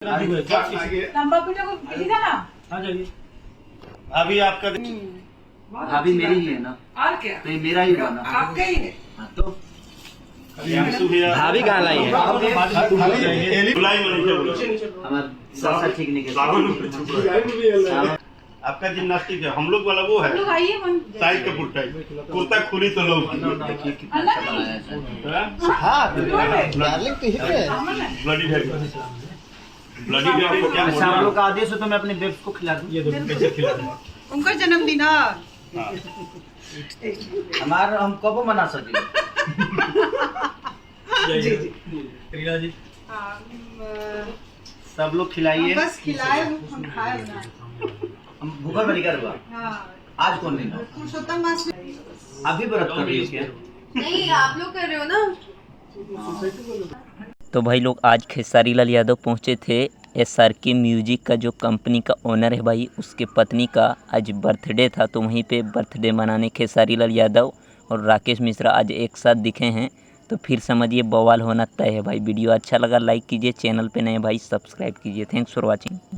लंबा पीछे को किसी था ना। आ जाइए। अभी आपका अभी मेरी ही है ना, और क्या तो ये मेरा ही हुआ ना। आपका ही है। हाँ, तो भाभी कहाँ लाई है? बुलाई मनीषा बोलो। हमारा सबसे ठीक निकल। आपका जिम्नास्टिक है, हम लोग वाला वो है लोग आइए मन साइड का कुर्ता कुर्ता खुली तो लोग देखिए कितना अच्छा बनाया है सर। हाँ डार्लिंग तो हिट है। ब्लडी है ब्लडी है आपको क्या अच्छा, आप लोग का आदेश हो तो मैं अपने बेब्स को खिला दूं। ये देखो कैसे खिला रहे हैं। उनका जन्मदिन है। हाँ। हमारा हम कब मना सके। जी रीना जी। सब लोग खिलाइए। बस खिलाए हम खाए ना। हम भूखा बनी कर हुआ। हाँ आज कौन दिन है? पुरुषोत्तम मास में अभी व्रत कर रही हो क्या? नहीं, आप लोग कर रहे हो ना। तो भाई लोग आज खेसारी लाल यादव पहुंचे थे। SRK म्यूजिक का जो कंपनी का ओनर है भाई, उसके पत्नी का आज बर्थडे था, तो वहीं पे बर्थडे मनाने खेसारी लाल यादव और राकेश मिश्रा आज एक साथ दिखे हैं। तो फिर समझिए बवाल होना तय है भाई। वीडियो अच्छा लगा लाइक कीजिए, चैनल पे नए भाई सब्सक्राइब कीजिए। Thanks for watching.